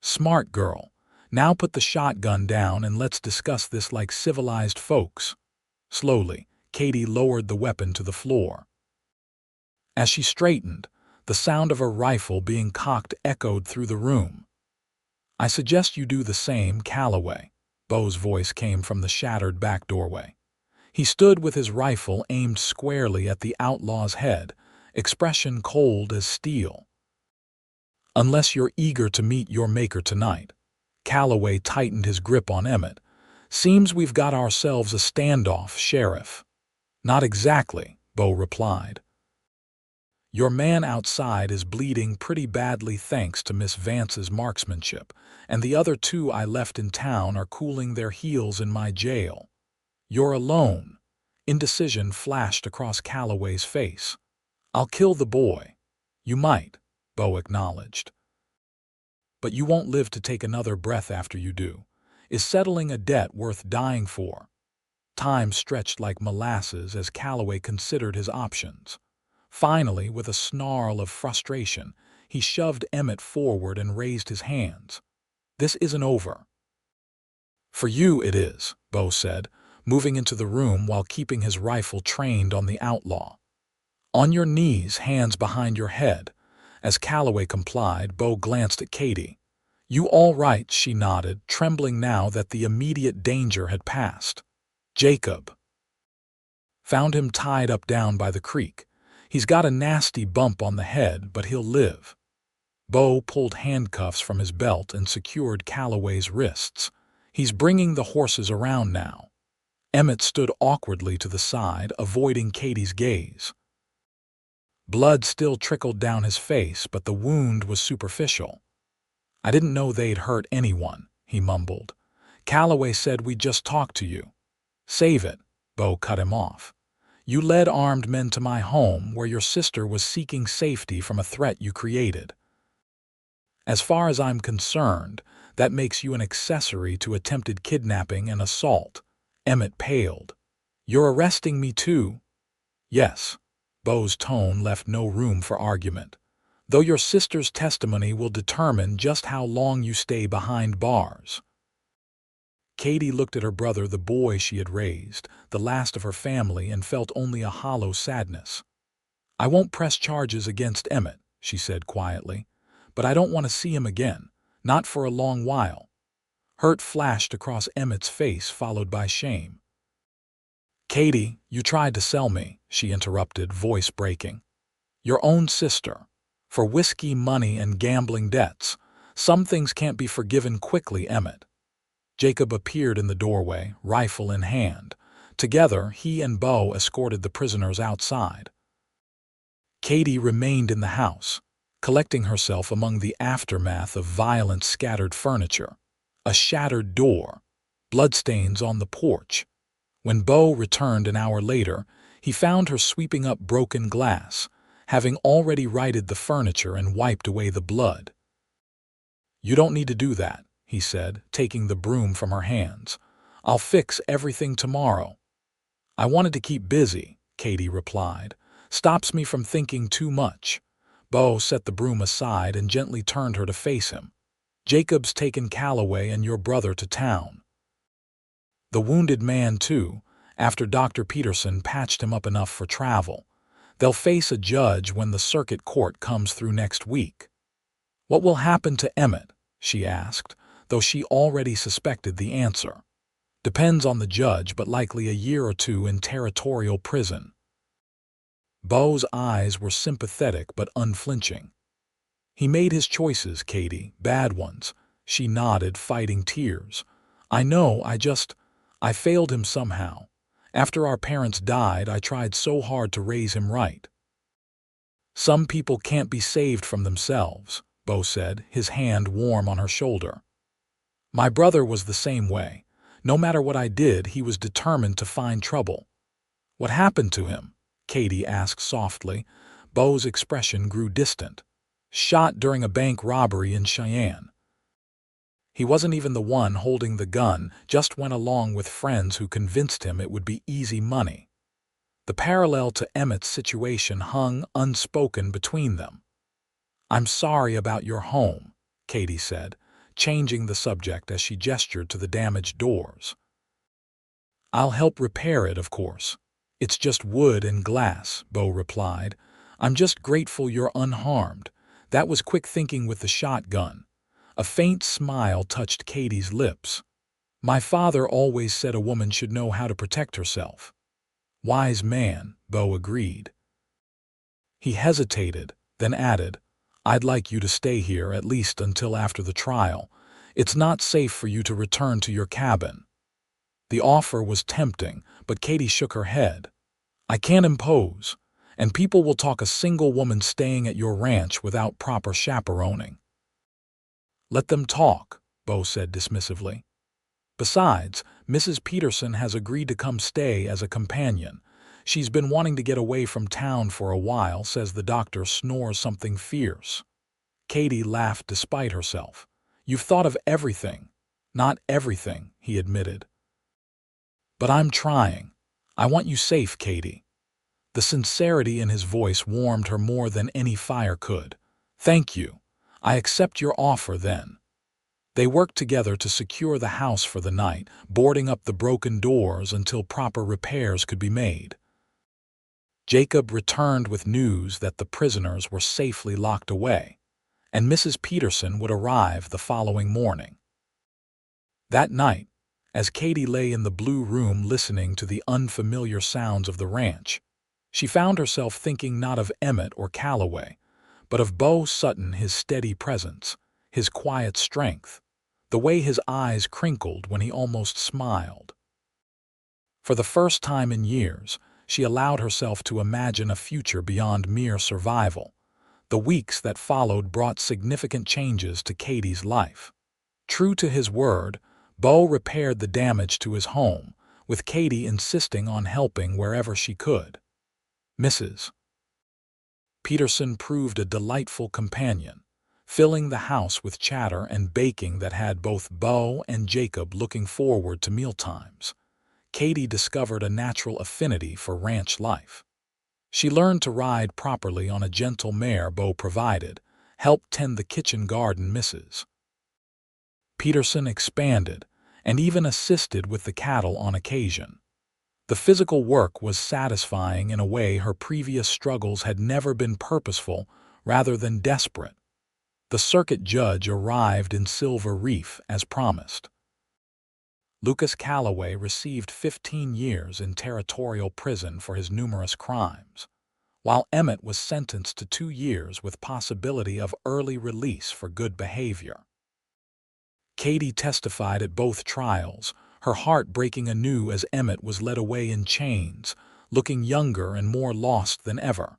"Smart girl. Now put the shotgun down and let's discuss this like civilized folks." Slowly, Katie lowered the weapon to the floor. As she straightened, the sound of a rifle being cocked echoed through the room. "I suggest you do the same, Calloway." Beau's voice came from the shattered back doorway. He stood with his rifle aimed squarely at the outlaw's head, expression cold as steel. "Unless you're eager to meet your maker tonight." Calloway tightened his grip on Emmett. "Seems we've got ourselves a standoff, Sheriff." "Not exactly," Beau replied. Your man outside is bleeding pretty badly thanks to Miss Vance's marksmanship, and the other two I left in town are cooling their heels in my jail. You're alone." Indecision flashed across Calloway's face. "I'll kill the boy." "You might," Beau acknowledged. "But you won't live to take another breath after you do. Is settling a debt worth dying for?" Time stretched like molasses as Calloway considered his options. Finally, with a snarl of frustration, he shoved Emmett forward and raised his hands. "This isn't over." "For you it is," Beau said, moving into the room while keeping his rifle trained on the outlaw. "On your knees, hands behind your head." As Calloway complied, Beau glanced at Katie. "You all right?" she nodded, trembling now that the immediate danger had passed. "Jacob." "Found him tied up down by the creek. He's got a nasty bump on the head, but he'll live." Beau pulled handcuffs from his belt and secured Calloway's wrists. "He's bringing the horses around now." Emmett stood awkwardly to the side, avoiding Katie's gaze. Blood still trickled down his face, but the wound was superficial. "I didn't know they'd hurt anyone," he mumbled. "Calloway said we'd just talk to you." "Save it," Beau cut him off. "You led armed men to my home where your sister was seeking safety from a threat you created. As far as I'm concerned, that makes you an accessory to attempted kidnapping and assault." Emmett paled. "You're arresting me too?" "Yes." Beau's tone left no room for argument. "Though your sister's testimony will determine just how long you stay behind bars." Katie looked at her brother, the boy she had raised, the last of her family, and felt only a hollow sadness. "I won't press charges against Emmett," she said quietly, "but I don't want to see him again, not for a long while." Hurt flashed across Emmett's face, followed by shame. "Katie, you tried to sell me," she interrupted, voice breaking. "Your own sister. For whiskey, money, and gambling debts. Some things can't be forgiven quickly, Emmett." Jacob appeared in the doorway, rifle in hand. Together, he and Beau escorted the prisoners outside. Katie remained in the house, collecting herself among the aftermath of violent scattered furniture. A shattered door, bloodstains on the porch. When Beau returned an hour later, he found her sweeping up broken glass, having already righted the furniture and wiped away the blood. "You don't need to do that," he said, taking the broom from her hands. "I'll fix everything tomorrow." "I wanted to keep busy," Katie replied. "Stops me from thinking too much." Beau set the broom aside and gently turned her to face him. "Jacob's taken Calloway and your brother to town. The wounded man, too, after Dr. Peterson patched him up enough for travel. They'll face a judge when the circuit court comes through next week." "What will happen to Emmett?" she asked, though she already suspected the answer. "Depends on the judge, but likely a year or two in territorial prison." Beau's eyes were sympathetic but unflinching. "He made his choices, Katie, bad ones." She nodded, fighting tears. "I know, I failed him somehow. After our parents died, I tried so hard to raise him right." "Some people can't be saved from themselves," Beau said, his hand warm on her shoulder. "My brother was the same way. No matter what I did, he was determined to find trouble." "What happened to him?" Katie asked softly. Beau's expression grew distant. "Shot during a bank robbery in Cheyenne. He wasn't even the one holding the gun, just went along with friends who convinced him it would be easy money." The parallel to Emmett's situation hung unspoken between them. "I'm sorry about your home," Katie said, changing the subject as she gestured to the damaged doors. "I'll help repair it, of course. It's just wood and glass," Beau replied. "I'm just grateful you're unharmed. That was quick thinking with the shotgun." A faint smile touched Katie's lips. "My father always said a woman should know how to protect herself." "Wise man," Beau agreed. He hesitated, then added, "I'd like you to stay here at least until after the trial. It's not safe for you to return to your cabin." The offer was tempting, but Katie shook her head. "I can't impose, and people will talk a single woman staying at your ranch without proper chaperoning." "Let them talk," Beau said dismissively. "Besides, Mrs. Peterson has agreed to come stay as a companion. She's been wanting to get away from town for a while," says the doctor snores something fierce. Katie laughed despite herself. "You've thought of everything." "Not everything," he admitted. "But I'm trying. I want you safe, Katie." The sincerity in his voice warmed her more than any fire could. "Thank you. I accept your offer then." They worked together to secure the house for the night, boarding up the broken doors until proper repairs could be made. Jacob returned with news that the prisoners were safely locked away, and Mrs. Peterson would arrive the following morning. That night, as Katie lay in the blue room listening to the unfamiliar sounds of the ranch, she found herself thinking not of Emmett or Calloway, but of Beau Sutton, his steady presence, his quiet strength, the way his eyes crinkled when he almost smiled. For the first time in years, she allowed herself to imagine a future beyond mere survival. The weeks that followed brought significant changes to Katie's life. True to his word, Beau repaired the damage to his home, with Katie insisting on helping wherever she could. Mrs. Peterson proved a delightful companion, filling the house with chatter and baking that had both Beau and Jacob looking forward to mealtimes. Katie discovered a natural affinity for ranch life. She learned to ride properly on a gentle mare Beau provided, helped tend the kitchen garden Mrs. Peterson expanded, and even assisted with the cattle on occasion. The physical work was satisfying in a way her previous struggles had never been purposeful rather than desperate. The circuit judge arrived in Silver Reef as promised. Lucas Calloway received 15 years in territorial prison for his numerous crimes, while Emmett was sentenced to 2 years with possibility of early release for good behavior. Katie testified at both trials, her heart breaking anew as Emmett was led away in chains, looking younger and more lost than ever.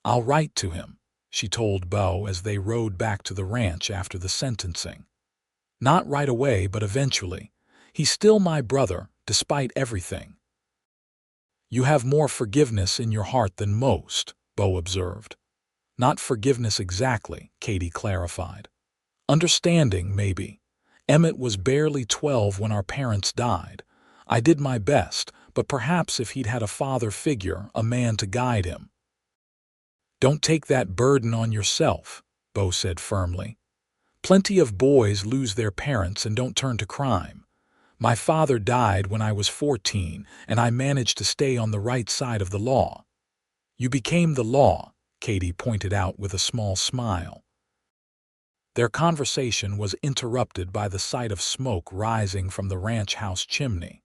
"I'll write to him," she told Beau as they rode back to the ranch after the sentencing. "Not right away, but eventually. He's still my brother, despite everything." "You have more forgiveness in your heart than most," Beau observed. "Not forgiveness exactly," Katie clarified. "Understanding, maybe. Emmett was barely 12 when our parents died. I did my best, but perhaps if he'd had a father figure, a man to guide him." "Don't take that burden on yourself," Beau said firmly. "Plenty of boys lose their parents and don't turn to crime. My father died when I was 14, and I managed to stay on the right side of the law." "You became the law," Katie pointed out with a small smile. Their conversation was interrupted by the sight of smoke rising from the ranch house chimney.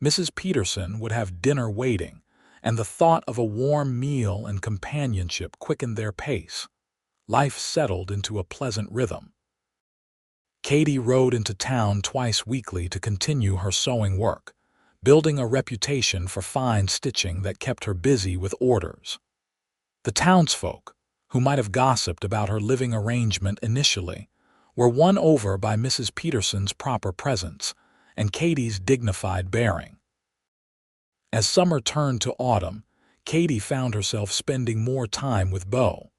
Mrs. Peterson would have dinner waiting, and the thought of a warm meal and companionship quickened their pace. Life settled into a pleasant rhythm. Katie rode into town twice weekly to continue her sewing work, building a reputation for fine stitching that kept her busy with orders. The townsfolk, who might have gossiped about her living arrangement initially, were won over by Mrs. Peterson's proper presence and Katie's dignified bearing. As summer turned to autumn, Katie found herself spending more time with Beau.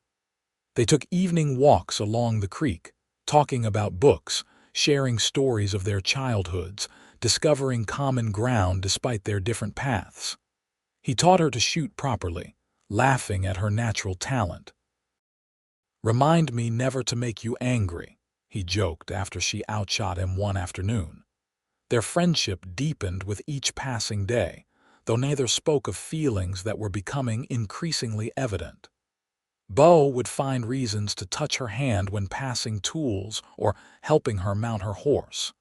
They took evening walks along the creek, talking about books, sharing stories of their childhoods, discovering common ground despite their different paths. He taught her to shoot properly, laughing at her natural talent. "Remind me never to make you angry," he joked after she outshot him one afternoon. Their friendship deepened with each passing day, though neither spoke of feelings that were becoming increasingly evident. Beau would find reasons to touch her hand when passing tools or helping her mount her horse.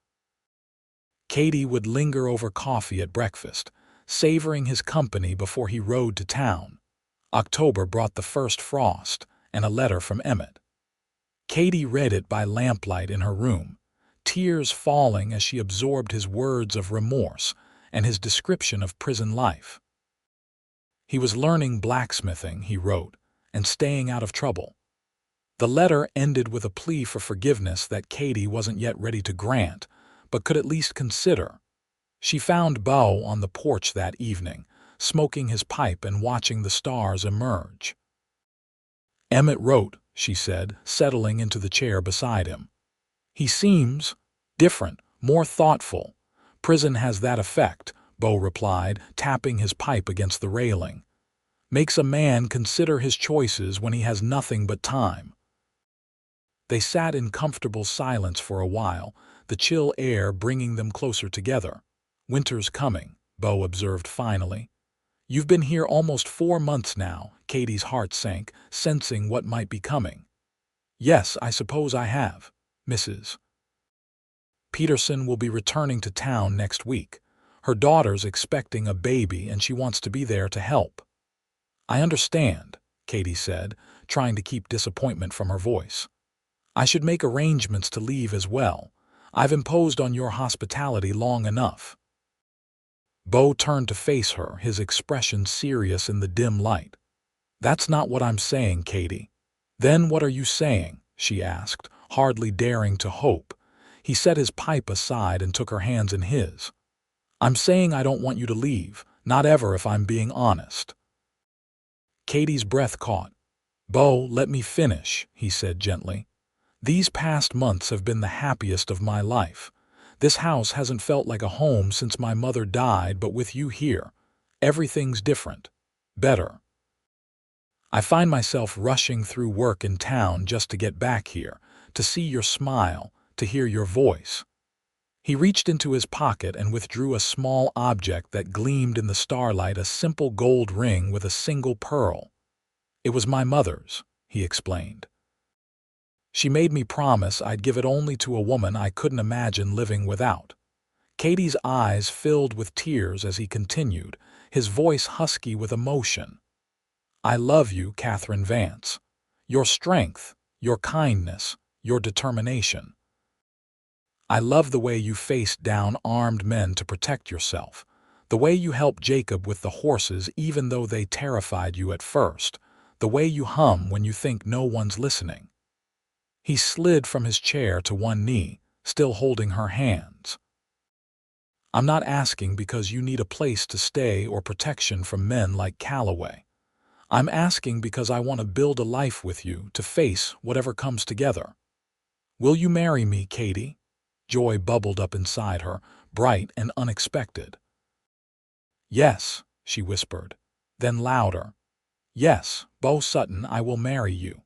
Katie would linger over coffee at breakfast, savoring his company before he rode to town. October brought the first frost and a letter from Emmett. Katie read it by lamplight in her room, tears falling as she absorbed his words of remorse and his description of prison life. He was learning blacksmithing, he wrote, and staying out of trouble. The letter ended with a plea for forgiveness that Katie wasn't yet ready to grant, but could at least consider. She found Beau on the porch that evening, smoking his pipe and watching the stars emerge. "Emmett wrote," she said, settling into the chair beside him. "He seems different, more thoughtful. Prison has that effect," Beau replied, tapping his pipe against the railing. "Makes a man consider his choices when he has nothing but time." They sat in comfortable silence for a while, the chill air bringing them closer together. "Winter's coming," Beau observed finally. "You've been here almost 4 months now." Katie's heart sank, sensing what might be coming. "Yes, I suppose I have, Mrs. Peterson will be returning to town next week. Her daughter's expecting a baby and she wants to be there to help." "I understand," Katie said, trying to keep disappointment from her voice. "I should make arrangements to leave as well. I've imposed on your hospitality long enough." Beau turned to face her, his expression serious in the dim light. "That's not what I'm saying, Katie." "Then what are you saying?" she asked, hardly daring to hope. He set his pipe aside and took her hands in his. "I'm saying I don't want you to leave, not ever if I'm being honest." Katie's breath caught. "Beau, let me finish," he said gently. "These past months have been the happiest of my life. This house hasn't felt like a home since my mother died, but with you here, everything's different. Better. I find myself rushing through work in town just to get back here, to see your smile, to hear your voice." He reached into his pocket and withdrew a small object that gleamed in the starlight, a simple gold ring with a single pearl. "It was my mother's," he explained. "She made me promise I'd give it only to a woman I couldn't imagine living without." Katie's eyes filled with tears as he continued, his voice husky with emotion. "I love you, Katherine Vance. Your strength, your kindness, your determination. I love the way you faced down armed men to protect yourself, the way you helped Jacob with the horses even though they terrified you at first, the way you hum when you think no one's listening." He slid from his chair to one knee, still holding her hands. "I'm not asking because you need a place to stay or protection from men like Cowboy. I'm asking because I want to build a life with you, to face whatever comes together. Will you marry me, Katie?" Joy bubbled up inside her, bright and unexpected. "Yes," she whispered, then louder. "Yes, Beau Sutton, I will marry you."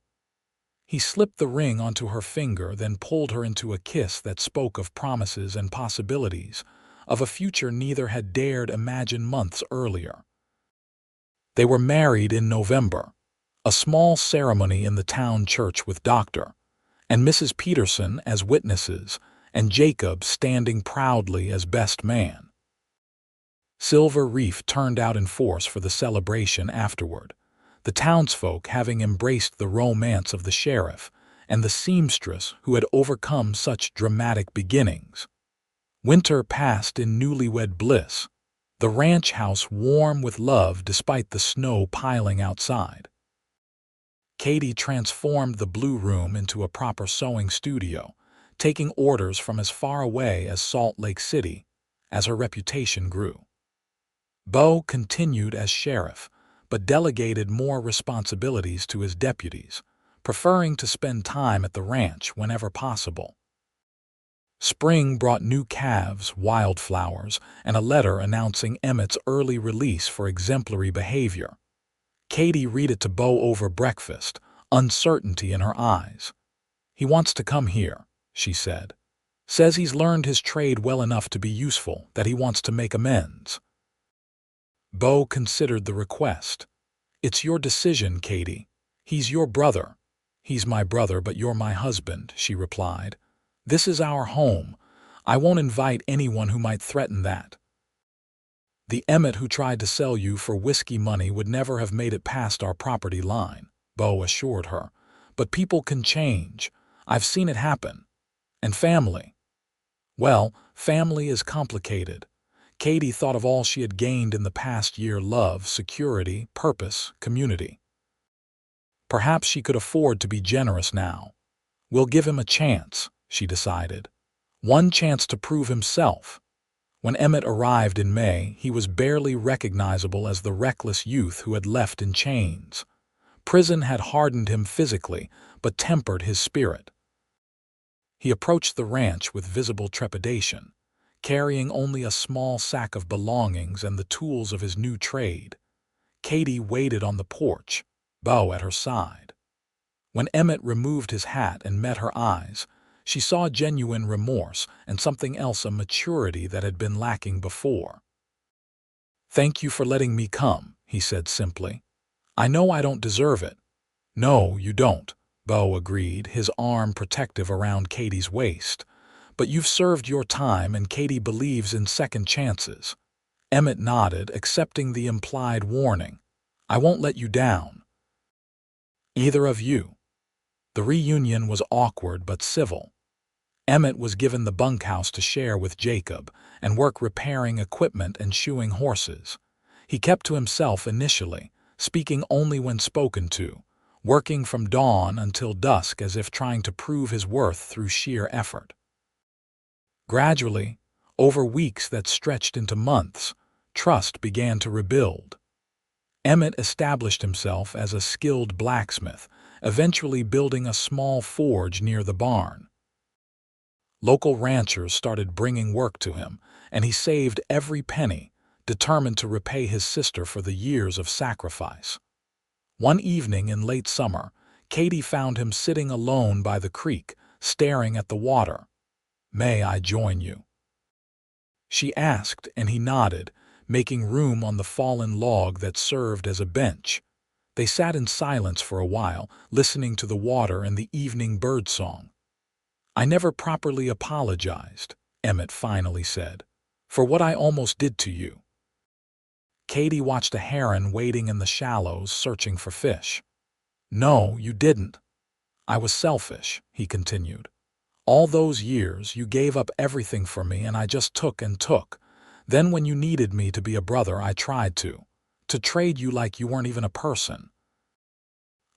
He slipped the ring onto her finger, then pulled her into a kiss that spoke of promises and possibilities, of a future neither had dared imagine months earlier. They were married in November, a small ceremony in the town church with Dr. and Mrs. Peterson as witnesses, and Jacob standing proudly as best man. Silver Reef turned out in force for the celebration afterward, the townsfolk having embraced the romance of the sheriff and the seamstress who had overcome such dramatic beginnings. Winter passed in newlywed bliss, the ranch house warm with love despite the snow piling outside. Katie transformed the blue room into a proper sewing studio, taking orders from as far away as Salt Lake City, as her reputation grew. Beau continued as sheriff, but delegated more responsibilities to his deputies, preferring to spend time at the ranch whenever possible. Spring brought new calves, wildflowers, and a letter announcing Emmett's early release for exemplary behavior. Katie read it to Beau over breakfast, uncertainty in her eyes. "He wants to come here," she said. "Says he's learned his trade well enough to be useful, that he wants to make amends." Beau considered the request. "It's your decision, Katie. He's your brother." "He's my brother, but you're my husband," she replied. "This is our home. I won't invite anyone who might threaten that. The Emmett who tried to sell you for whiskey money would never have made it past our property line," Beau assured her. "But people can change. I've seen it happen. And family. Well, family is complicated." Katie thought of all she had gained in the past year: love, security, purpose, community. Perhaps she could afford to be generous now. We'll give him a chance, she decided. One chance to prove himself. When Emmett arrived in May, he was barely recognizable as the reckless youth who had left in chains. Prison had hardened him physically, but tempered his spirit. He approached the ranch with visible trepidation, carrying only a small sack of belongings and the tools of his new trade. Katie waited on the porch, Beau at her side. When Emmett removed his hat and met her eyes, she saw genuine remorse and something else, a maturity that had been lacking before. "Thank you for letting me come," he said simply. "I know I don't deserve it." "No, you don't," Beau agreed, his arm protective around Katie's waist. "But you've served your time, and Katie believes in second chances." Emmett nodded, accepting the implied warning. "I won't let you down. Either of you." The reunion was awkward but civil. Emmett was given the bunkhouse to share with Jacob and work repairing equipment and shoeing horses. He kept to himself initially, speaking only when spoken to, working from dawn until dusk as if trying to prove his worth through sheer effort. Gradually, over weeks that stretched into months, trust began to rebuild. Emmett established himself as a skilled blacksmith, eventually building a small forge near the barn. Local ranchers started bringing work to him, and he saved every penny, determined to repay his sister for the years of sacrifice. One evening in late summer, Katie found him sitting alone by the creek, staring at the water. "May I join you?" she asked, and he nodded, making room on the fallen log that served as a bench. They sat in silence for a while, listening to the water and the evening birdsong. "I never properly apologized," Emmett finally said, "for what I almost did to you." Katie watched a heron wading in the shallows, searching for fish. "No, you didn't. I was selfish," he continued. "All those years, you gave up everything for me, and I just took and took. Then when you needed me to be a brother, I tried to trade you like you weren't even a person.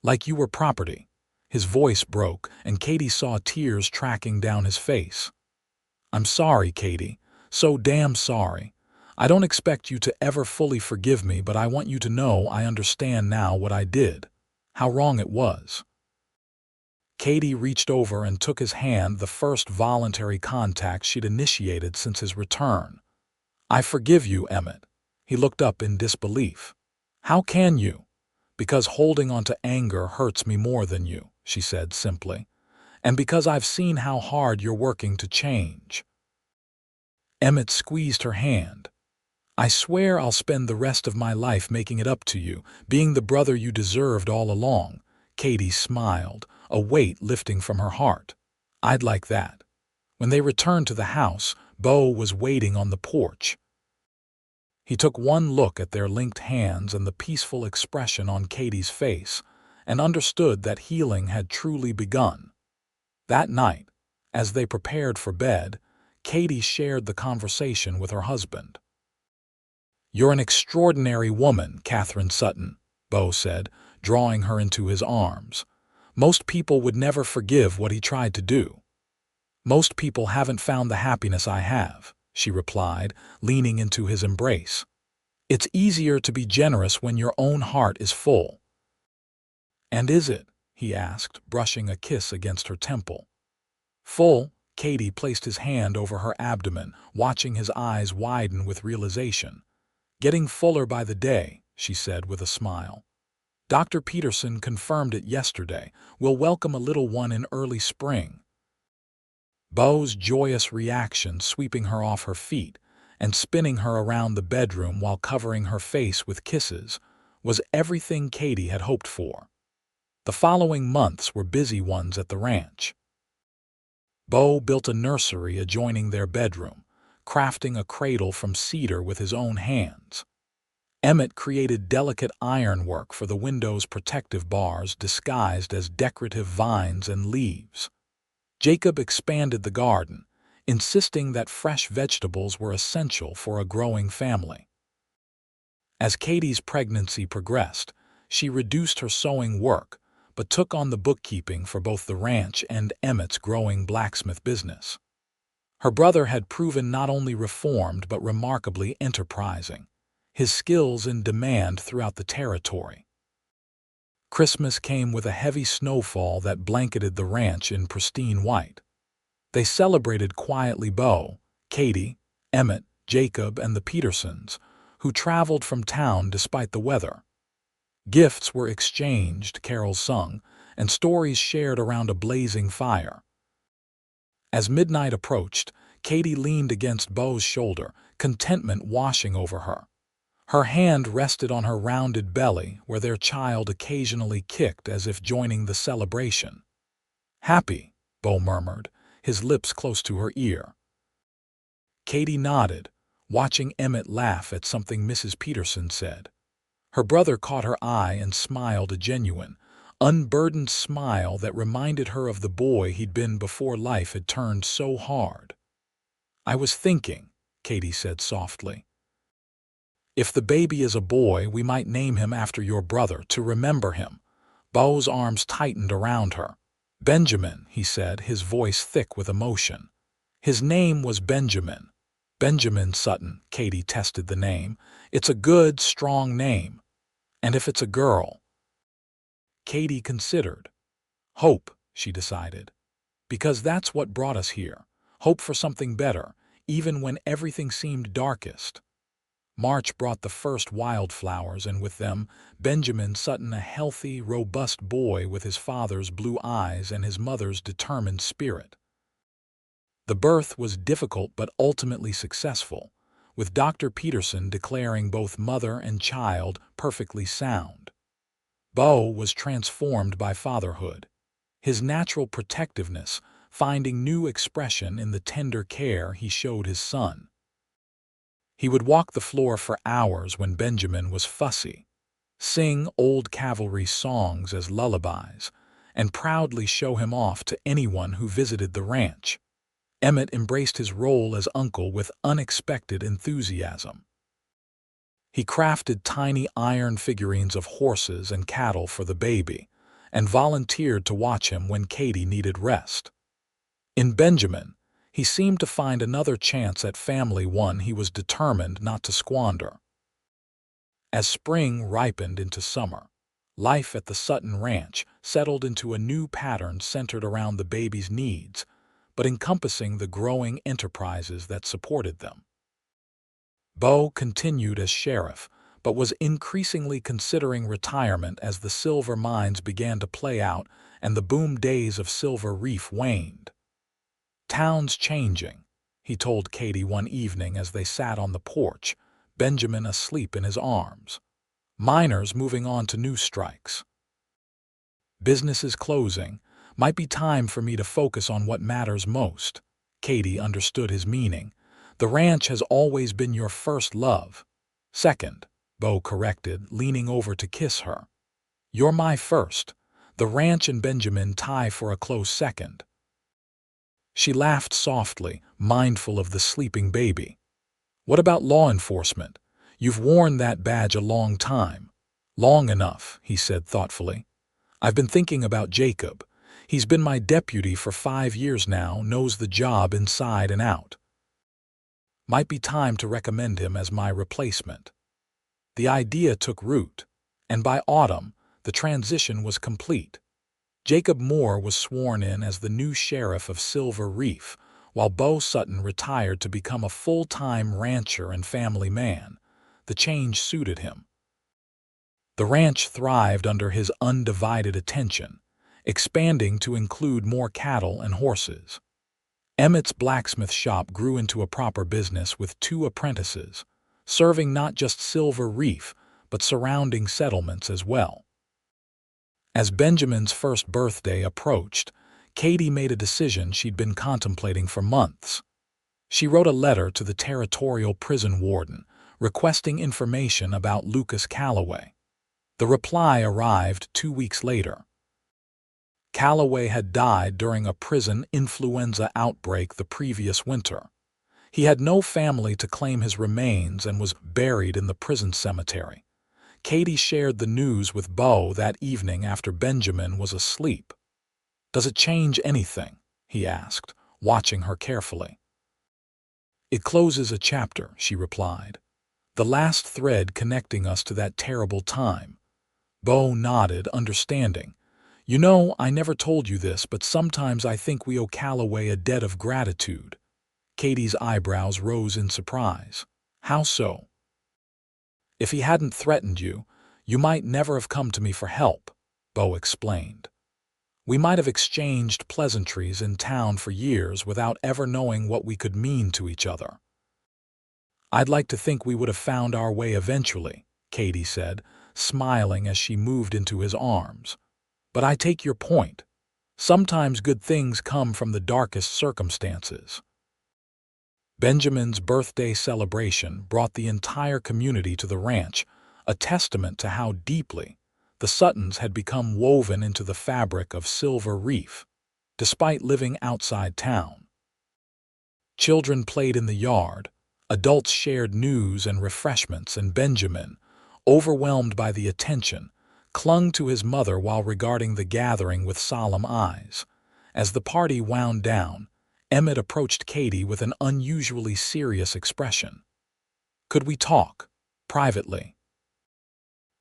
Like you were property." His voice broke, and Katie saw tears tracking down his face. "I'm sorry, Katie. So damn sorry. I don't expect you to ever fully forgive me, but I want you to know I understand now what I did, how wrong it was." Katie reached over and took his hand, the first voluntary contact she'd initiated since his return. "I forgive you, Emmett." He looked up in disbelief. "How can you?" "Because holding on to anger hurts me more than you," she said simply. "And because I've seen how hard you're working to change." Emmett squeezed her hand. "I swear I'll spend the rest of my life making it up to you, being the brother you deserved all along." Katie smiled, a weight lifting from her heart. "I'd like that." When they returned to the house, Beau was waiting on the porch. He took one look at their linked hands and the peaceful expression on Katie's face, and understood that healing had truly begun. That night, as they prepared for bed, Katie shared the conversation with her husband. "You're an extraordinary woman, Katherine Sutton," Beau said, drawing her into his arms. "Most people would never forgive what he tried to do." "Most people haven't found the happiness I have," she replied, leaning into his embrace. "It's easier to be generous when your own heart is full." "And is it?" he asked, brushing a kiss against her temple. "Full?" Katie placed his hand over her abdomen, watching his eyes widen with realization. "Getting fuller by the day," she said with a smile. "Dr. Peterson confirmed it yesterday. We'll welcome a little one in early spring." Beau's joyous reaction, sweeping her off her feet and spinning her around the bedroom while covering her face with kisses, was everything Katie had hoped for. The following months were busy ones at the ranch. Beau built a nursery adjoining their bedroom, crafting a cradle from cedar with his own hands. Emmett created delicate ironwork for the window's protective bars disguised as decorative vines and leaves. Jacob expanded the garden, insisting that fresh vegetables were essential for a growing family. As Katie's pregnancy progressed, she reduced her sewing work, but took on the bookkeeping for both the ranch and Emmett's growing blacksmith business. Her brother had proven not only reformed but remarkably enterprising, his skills in demand throughout the territory. Christmas came with a heavy snowfall that blanketed the ranch in pristine white. They celebrated quietly. Beau, Katie, Emmett, Jacob, and the Petersons, who traveled from town despite the weather. Gifts were exchanged, carols sung, and stories shared around a blazing fire. As midnight approached, Katie leaned against Beau's shoulder, contentment washing over her. Her hand rested on her rounded belly, where their child occasionally kicked as if joining the celebration. "Happy," Beau murmured, his lips close to her ear. Katie nodded, watching Emmett laugh at something Mrs. Peterson said. Her brother caught her eye and smiled, a genuine, unburdened smile that reminded her of the boy he'd been before life had turned so hard. "I was thinking," Katie said softly, "if the baby is a boy, we might name him after your brother, to remember him." Beau's arms tightened around her. "Benjamin," he said, his voice thick with emotion. "His name was Benjamin." "Benjamin Sutton," Katie tested the name. "It's a good, strong name. And if it's a girl?" Katie considered. "Hope," she decided. "Because that's what brought us here. Hope for something better, even when everything seemed darkest." March brought the first wildflowers, and with them, Benjamin Sutton, a healthy, robust boy with his father's blue eyes and his mother's determined spirit. The birth was difficult but ultimately successful, with Dr. Peterson declaring both mother and child perfectly sound. Beau was transformed by fatherhood, his natural protectiveness finding new expression in the tender care he showed his son. He would walk the floor for hours when Benjamin was fussy, sing old cavalry songs as lullabies, and proudly show him off to anyone who visited the ranch. Emmett embraced his role as uncle with unexpected enthusiasm. He crafted tiny iron figurines of horses and cattle for the baby, and volunteered to watch him when Katie needed rest. In Benjamin, he seemed to find another chance at family, one he was determined not to squander. As spring ripened into summer, life at the Sutton Ranch settled into a new pattern centered around the baby's needs, but encompassing the growing enterprises that supported them. Beau continued as sheriff, but was increasingly considering retirement as the silver mines began to play out and the boom days of Silver Reef waned. "Town's changing," he told Katie one evening as they sat on the porch, Benjamin asleep in his arms. "Miners moving on to new strikes. Businesses closing. Might be time for me to focus on what matters most." Katie understood his meaning. "The ranch has always been your first love." "Second," Beau corrected, leaning over to kiss her. "You're my first. The ranch and Benjamin tie for a close second." She laughed softly, mindful of the sleeping baby. "What about law enforcement? You've worn that badge a long time." "Long enough," he said thoughtfully. "I've been thinking about Jacob. He's been my deputy for 5 years now, knows the job inside and out. Might be time to recommend him as my replacement." The idea took root, and by autumn, the transition was complete. Jacob Moore was sworn in as the new sheriff of Silver Reef, while Beau Sutton retired to become a full-time rancher and family man. The change suited him. The ranch thrived under his undivided attention, expanding to include more cattle and horses. Emmett's blacksmith shop grew into a proper business with 2 apprentices, serving not just Silver Reef, but surrounding settlements as well. As Benjamin's first birthday approached, Katie made a decision she'd been contemplating for months. She wrote a letter to the territorial prison warden, requesting information about Lucas Calloway. The reply arrived 2 weeks later. Calloway had died during a prison influenza outbreak the previous winter. He had no family to claim his remains and was buried in the prison cemetery. Katie shared the news with Beau that evening after Benjamin was asleep. "Does it change anything?" he asked, watching her carefully. "It closes a chapter," she replied. "The last thread connecting us to that terrible time." Beau nodded, understanding. "You know, I never told you this, but sometimes I think we owe Calloway a debt of gratitude." Katie's eyebrows rose in surprise. "How so?" "If he hadn't threatened you, you might never have come to me for help," Beau explained. "We might have exchanged pleasantries in town for years without ever knowing what we could mean to each other." "I'd like to think we would have found our way eventually," Katie said, smiling as she moved into his arms. "But I take your point. Sometimes good things come from the darkest circumstances." Benjamin's birthday celebration brought the entire community to the ranch, a testament to how deeply the Suttons had become woven into the fabric of Silver Reef, despite living outside town. Children played in the yard, adults shared news and refreshments, and Benjamin, overwhelmed by the attention, clung to his mother while regarding the gathering with solemn eyes. As the party wound down, Emmett approached Katie with an unusually serious expression. "Could we talk, privately?"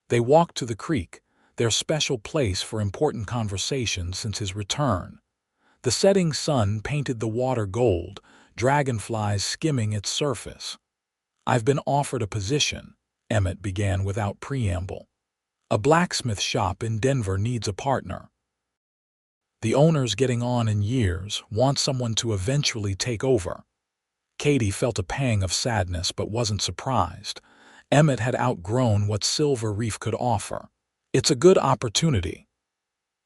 They walked to the creek, their special place for important conversations since his return. The setting sun painted the water gold, dragonflies skimming its surface. "I've been offered a position," Emmett began without preamble. "A blacksmith shop in Denver needs a partner. The owner's getting on in years, wants someone to eventually take over." Katie felt a pang of sadness but wasn't surprised. Emmett had outgrown what Silver Reef could offer. "It's a good opportunity.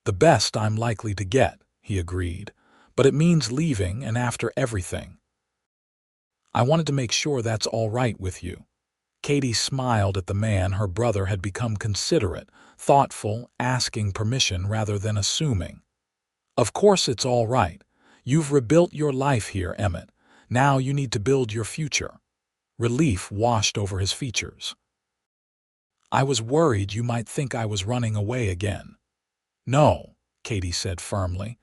The best I'm likely to get," he agreed, "but it means leaving and after everything. I wanted to make sure that's all right with you." Katie smiled at the man her brother had become, considerate, thoughtful, asking permission rather than assuming. "Of course it's all right. You've rebuilt your life here, Emmett. Now you need to build your future." Relief washed over his features. "I was worried you might think I was running away again." "No," Katie said firmly.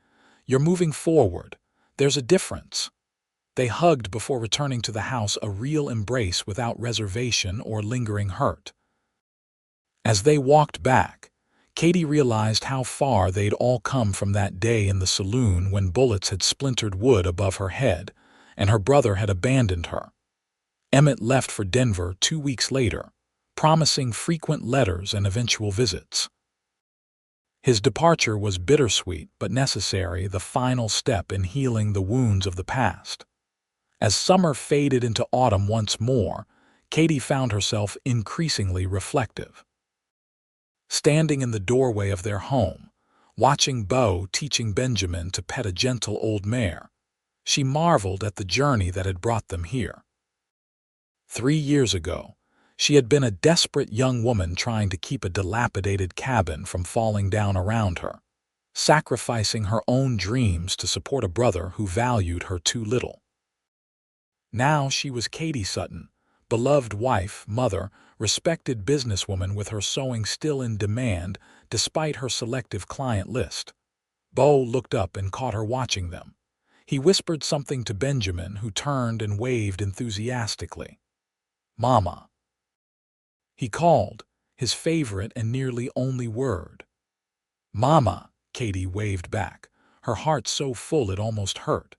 "You're moving forward. There's a difference." They hugged before returning to the house, a real embrace without reservation or lingering hurt. As they walked back, Katie realized how far they'd all come from that day in the saloon when bullets had splintered wood above her head and her brother had abandoned her. Emmett left for Denver 2 weeks later, promising frequent letters and eventual visits. His departure was bittersweet but necessary, the final step in healing the wounds of the past. As summer faded into autumn once more, Katie found herself increasingly reflective. Standing in the doorway of their home, watching Beau teaching Benjamin to pet a gentle old mare, she marveled at the journey that had brought them here. 3 years ago, she had been a desperate young woman trying to keep a dilapidated cabin from falling down around her, sacrificing her own dreams to support a brother who valued her too little. Now she was Katie Sutton, beloved wife, mother, respected businesswoman with her sewing still in demand despite her selective client list. Beau looked up and caught her watching them. He whispered something to Benjamin, who turned and waved enthusiastically. "Mama," he called, his favorite and nearly only word. "Mama," Katie waved back, her heart so full it almost hurt.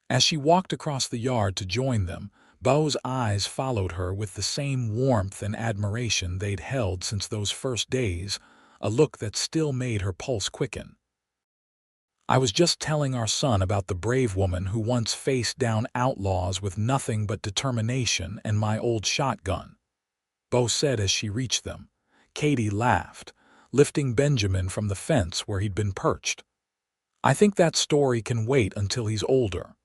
As she walked across the yard to join them, Beau's eyes followed her with the same warmth and admiration they'd held since those first days, a look that still made her pulse quicken. "I was just telling our son about the brave woman who once faced down outlaws with nothing but determination and my old shotgun," Beau said as she reached them. Katie laughed, lifting Benjamin from the fence where he'd been perched. "I think that story can wait until he's older."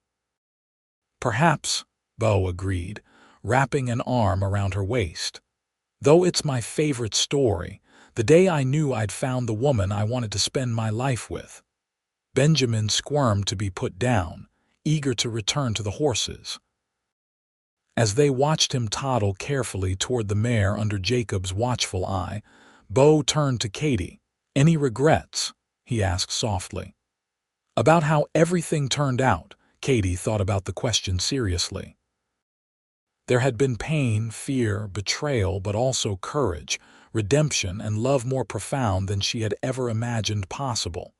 "Perhaps," Beau agreed, wrapping an arm around her waist. "Though it's my favorite story, the day I knew I'd found the woman I wanted to spend my life with." Benjamin squirmed to be put down, eager to return to the horses. As they watched him toddle carefully toward the mare under Jacob's watchful eye, Beau turned to Katie. "Any regrets?" he asked softly. About how everything turned out, Katie thought about the question seriously. There had been pain, fear, betrayal, but also courage, redemption, and love more profound than she had ever imagined possible.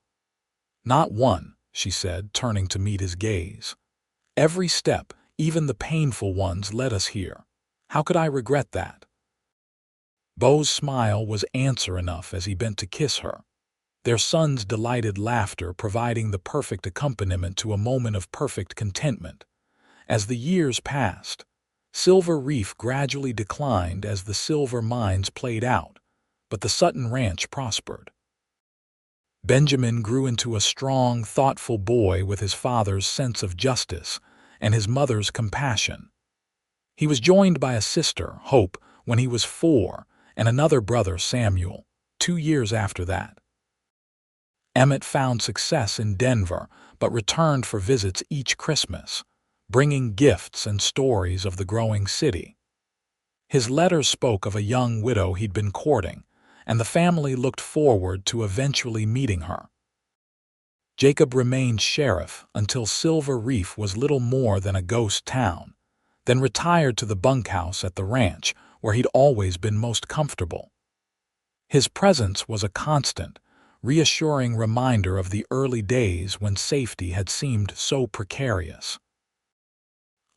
"Not one," she said, turning to meet his gaze. "Every step, even the painful ones, led us here. How could I regret that?" Beau's smile was answer enough as he bent to kiss her, their son's delighted laughter providing the perfect accompaniment to a moment of perfect contentment. As the years passed, Silver Reef gradually declined as the silver mines played out, but the Sutton Ranch prospered. Benjamin grew into a strong, thoughtful boy with his father's sense of justice and his mother's compassion. He was joined by a sister, Hope, when he was 4, and another brother, Samuel, 2 years after that. Emmett found success in Denver, but returned for visits each Christmas, bringing gifts and stories of the growing city. His letters spoke of a young widow he'd been courting, and the family looked forward to eventually meeting her. Jacob remained sheriff until Silver Reef was little more than a ghost town, then retired to the bunkhouse at the ranch where he'd always been most comfortable. His presence was a constant, reassuring reminder of the early days when safety had seemed so precarious.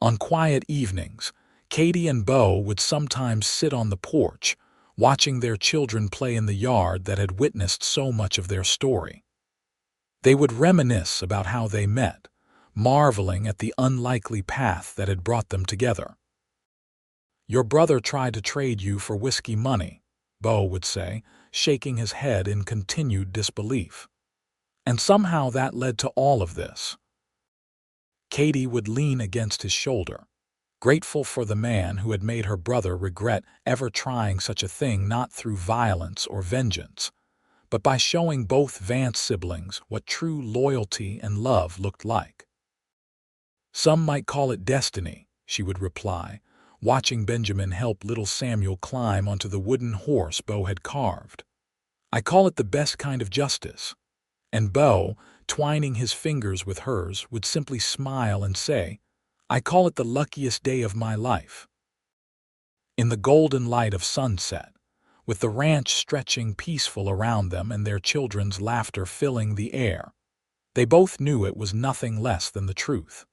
On quiet evenings, Katie and Beau would sometimes sit on the porch, watching their children play in the yard that had witnessed so much of their story. They would reminisce about how they met, marveling at the unlikely path that had brought them together. "Your brother tried to trade you for whiskey money," Beau would say, shaking his head in continued disbelief. "And somehow that led to all of this." Katie would lean against his shoulder, grateful for the man who had made her brother regret ever trying such a thing, not through violence or vengeance, but by showing both Vance siblings what true loyalty and love looked like. "Some might call it destiny," she would reply, watching Benjamin help little Samuel climb onto the wooden horse Beau had carved. "I call it the best kind of justice." And Beau, twining his fingers with hers, would simply smile and say, "I call it the luckiest day of my life." In the golden light of sunset, with the ranch stretching peaceful around them and their children's laughter filling the air, they both knew it was nothing less than the truth.